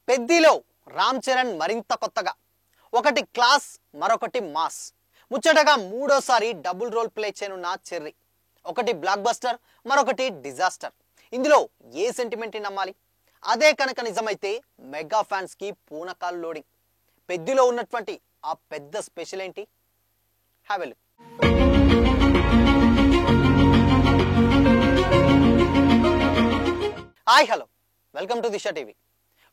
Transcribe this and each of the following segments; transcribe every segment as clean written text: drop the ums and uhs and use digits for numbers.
పెద్దిలో రామ్ చరణ్ మరింత కొత్తగా ఒకటి క్లాస్ మరొకటి మాస్ ముచ్చటగా మూడోసారి డబుల్ రోల్ ప్లే చేయనున్న చెర్రీ ఒకటి బ్లాక్ బస్టర్ మరొకటి డిజాస్టర్ ఇందులో ఏ సెంటిమెంట్ ని నమ్మాలి అదే కనుక నిజమైతే మెగా ఫ్యాన్స్ కి పూనకాలు లోడింగ్ పెద్దిలో ఉన్నటువంటి ఆ పెద్ద స్పెషల్ ఏంటి have a look hi hello welcome to Disha TV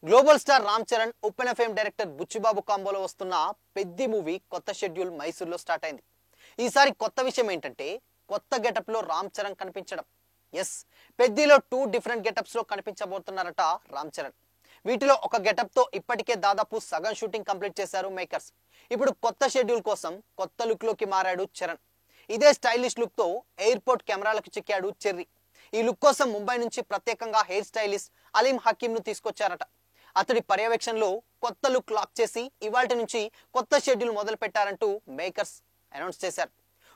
global star Ram Charan Uppena fame director Buchibabu కాంబోలో వస్తున్న పెద్ది మూవీ కొత్త షెడ్యూల్ మైసూర్లో స్టార్ట్ అయింది. ఈసారి కొత్త విషయం ఏంటంటే కొత్త గెటప్ లో రామ్ చరణ్ కనిపించడం. ఎస్, పెద్దిలో 2 డిఫరెంట్ గెటప్స్ లో కనిపించబోతున్నారట రామ్ చరణ్. వీటిలో ఒక గెటప్ తో ఇప్పటికే దాదాపు సగం షూటింగ్ కంప్లీట్ చేశారు మేకర్స్. ఇప్పుడు కొత్త షెడ్యూల్ కోసం కొత్త లుక్ లోకి మారాడు చరణ్. ఇదే స్టైలిష్ లుక్ తో ఎయిర్పోర్ట్ కెమెరాలకు చిక్కాడు చెర్రీ. ఈ లుక్ కోసం ముంబై నుంచి ప్రత్యేకంగా హెయిర్ స్టైలిస్ట్ అలీం హకీం ను తీసుకొచ్చారట. అతడి పర్యవేక్షణలో కొత్త లుక్ లాక్ చేసి ఇవాల్టి నుంచి కొత్త షెడ్యూల్ మొదలు పెట్టారంటూ మేకర్స్ అనౌన్స్ చేశారు.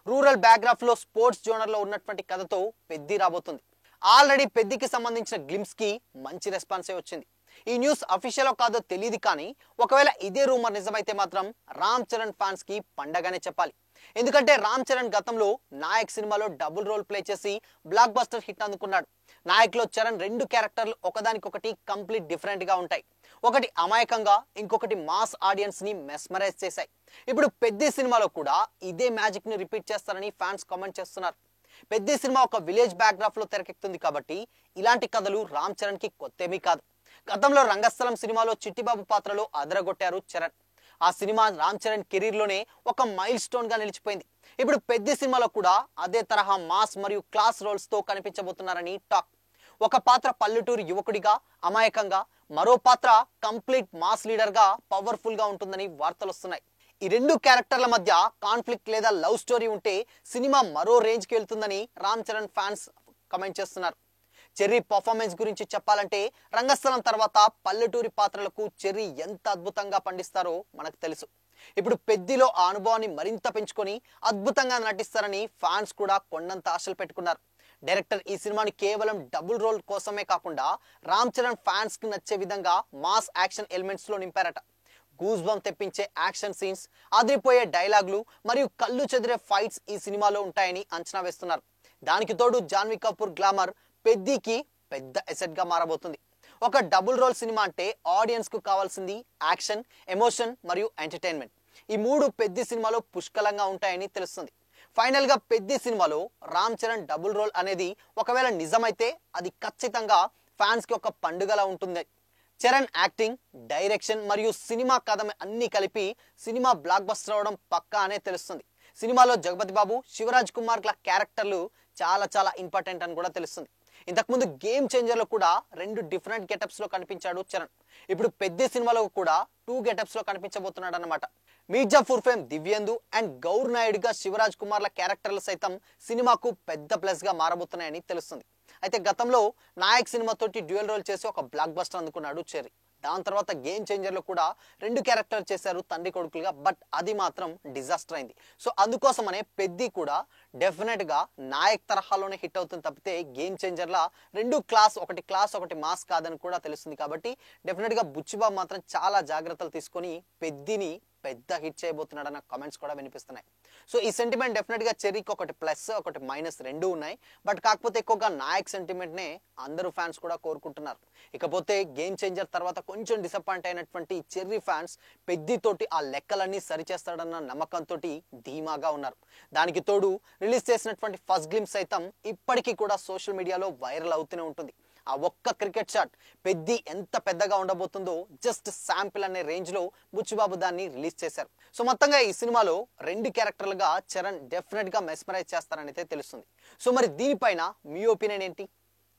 రూరల్ బ్యాక్గ్రాఫ్ లో స్పోర్ట్స్ జోనర్ లో ఉన్నటువంటి కథతో పెద్ది రాబోతుంది. ఆల్రెడీ పెద్దికి సంబంధించిన గ్లిమ్స్ కి మంచి రెస్పాన్సే వచ్చింది. ఈ న్యూస్ అఫీషియల్ కాదో తెలియదు, కానీ ఒకవేళ ఇదే రూమర్ నిజమైతే మాత్రం రామ్ చరణ్ ఫ్యాన్స్ కి పండగానే చెప్పాలి. ఎందుకంటే రామ్ చరణ్ గతంలో నాయక్ సినిమాలో డబుల్ రోల్ ప్లే చేసి బ్లాక్ బస్టర్ హిట్ అందుకున్నాడు. నాయక్ లో చరణ్ 2 క్యారెక్టర్లు ఒకదానికొకటి కంప్లీట్ డిఫరెంట్ గా ఉంటాయి. ఒకటి అమాయకంగా, ఇంకొకటి మాస్ ఆడియన్స్ ని మెస్మరైజ్ చేశాయి. ఇప్పుడు పెద్ది సినిమాలో కూడా ఇదే మ్యాజిక్ ని రిపీట్ చేస్తారని ఫ్యాన్స్ కామెంట్ చేస్తున్నారు. పెద్ది సినిమా ఒక విలేజ్ బ్యాక్గ్రాఫ్ లో తెరకెక్కుతుంది కాబట్టి ఇలాంటి కథలు రామ్ చరణ్ కి కొత్తేమీ కాదు. గతంలో రంగస్థలం సినిమాలో చిట్టిబాబు పాత్రలో అదరగొట్టారు చరణ్. ఆ సినిమా రామ్ చరణ్ కెరీర్ లోనే ఒక మైల్ స్టోన్ గా నిలిచిపోయింది. ఇప్పుడు పెద్ది సినిమాలో కూడా అదే తరహా మాస్ మరియు క్లాస్ రోల్స్ తో కనిపించబోతున్నారని టాక్. ఒక పాత్ర పల్లెటూరు యువకుడిగా అమాయకంగా, మరో పాత్ర కంప్లీట్ మాస్ లీడర్ గా పవర్ఫుల్ గా ఉంటుందని వార్తలు వస్తున్నాయి. ఈ 2 క్యారెక్టర్ల మధ్య కాన్ఫ్లిక్ట్ లేదా లవ్ స్టోరీ ఉంటే సినిమా మరో రేంజ్ కి వెళ్తుందని రామ్ చరణ్ ఫ్యాన్స్ కమెంట్ చేస్తున్నారు. చెర్రీ పర్ఫార్మెన్స్ గురించి చెప్పాలంటే రంగస్థలం తర్వాత పల్లెటూరి పాత్రలకు చెర్రీ ఎంత అద్భుతంగా పండిస్తారో మనకు తెలుసు. ఇప్పుడు పెద్దిలో ఆ అనుభవాన్ని మరింత పెంచుకొని అద్భుతంగా నటిస్తారని ఫ్యాన్స్ కూడా కొండంత ఆశలు పెట్టుకున్నారు. డైరెక్టర్ ఈ సినిమాని కేవలం డబుల్ రోల్ కోసమే కాకుండా రామ్ చరణ్ ఫ్యాన్స్ కి నచ్చే విధంగా మాస్ యాక్షన్ ఎలిమెంట్స్ లో నింపారట. గూస్ బంప్ తెప్పించే యాక్షన్ సీన్స్, అదిరిపోయే డైలాగులు మరియు కళ్ళు చెదిరే ఫైట్స్ ఈ సినిమాలో ఉంటాయని అంచనా వేస్తున్నారు. దానికి తోడు జాన్వీ కపూర్ గ్లామర్ పెద్దికి పెద్ద ఎసెట్ గా మారబోతుంది. ఒక డబుల్ రోల్ సినిమా అంటే ఆడియన్స్ కు కావాల్సింది యాక్షన్, ఎమోషన్ మరియు ఎంటర్టైన్మెంట్. ఈ 3 పెద్ది సినిమాలో పుష్కలంగా ఉంటాయని తెలుస్తుంది. ఫైనల్ గా పెద్ది సినిమాలో రామ్ చరణ్ డబుల్ రోల్ అనేది ఒకవేళ నిజమైతే అది ఖచ్చితంగా ఫ్యాన్స్ కి ఒక పండుగలా ఉంటుంది. చరణ్ యాక్టింగ్, డైరెక్షన్ మరియు సినిమా కథ అన్ని కలిపి సినిమా బ్లాక్ బస్టర్ అవడం పక్కా అనే తెలుస్తుంది. సినిమాలో జగపతి బాబు, శివరాజ్ కుమార్ ల క్యారెక్టర్లు చాలా ఇంపార్టెంట్ అని కూడా తెలుస్తుంది. ఇంతకుముందు గేమ్ చేంజర్ లో కూడా 2 డిఫరెంట్ గెటప్స్ లో కనిపించాడు చరణ్. ఇప్పుడు పెద్ద సినిమాలో కూడా 2 గెటప్స్ లో కనిపించబోతున్నాడు అన్నమాట. మీర్జాపూర్ ఫేమ్ దివ్యేందు అండ్ గౌర్ నాయుడుగా శివరాజ్ కుమార్ ల క్యారెక్టర్లు సైతం సినిమాకు పెద్ద ప్లస్ గా మారబోతున్నాయని తెలుస్తుంది. అయితే గతంలో నాయక్ సినిమాతోటి డ్యూయల్ రోల్ చేసి ఒక బ్లాక్ బస్టర్ అందుకున్నాడు చెర్రీ. దాని తర్వాత గేమ్ చేంజర్ లో కూడా 2 క్యారెక్టర్ చేశారు తండ్రి కొడుకులుగా, బట్ అది మాత్రం డిజాస్టర్ అయింది. సో అందుకోసమనే పెద్ది కూడా డెఫినెట్ గా నాయక్ తరహాలోనే హిట్ అవుతుంది తప్పితే గేమ్ చేంజర్ లా 2 క్లాస్, ఒకటి క్లాస్ ఒకటి మాస్ కాదని కూడా తెలుస్తుంది. కాబట్టి డెఫినెట్ గా బుచ్చిబాబు మాత్రం చాలా జాగ్రత్తలు తీసుకొని పెద్దిని పెద్ద హిట్ చేయబోతున్నాడన్న కామెంట్స్ కూడా వినిపిస్తున్నాయి. సో ఈ సెంటిమెంట్ డెఫినెట్ గా చెర్రీకి ఒకటి ప్లస్ ఒకటి మైనస్ 2 ఉన్నాయి. బట్ కాకపోతే ఎక్కువగా నాయక్ సెంటిమెంట్ నే అందరూ ఫ్యాన్స్ కూడా కోరుకుంటున్నారు. ఇకపోతే గేమ్ చేంజర్ తర్వాత కొంచెం డిసప్పాయింట్ అయినటువంటి చెర్రీ ఫ్యాన్స్ పెద్దితోటి ఆ లెక్కలన్నీ సరిచేస్తాడన్న నమ్మకంతో ధీమాగా ఉన్నారు. దానికి తోడు రిలీజ్ చేసినటువంటి ఫస్ట్ గ్లిమ్స్ సైతం ఇప్పటికీ కూడా సోషల్ మీడియాలో వైరల్ అవుతూనే ఉంటుంది. ఆ ఒక్క క్రికెట్ షాట్ పెద్ది ఎంత పెద్దగా ఉండబోతుందో జస్ట్ శాంపిల్ అనే రేంజ్ లో బుచ్చిబాబు దాన్ని రిలీజ్ చేశారు. సో మొత్తంగా ఈ సినిమాలో 2 క్యారెక్టర్లుగా చరణ్ డెఫినెట్ గా మెస్మరైజ్ చేస్తారని అయితే తెలుస్తుంది. సో మరి దీనిపైన మీ ఒపీనియన్ ఏంటి?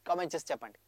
కామెంట్ చేసి చెప్పండి.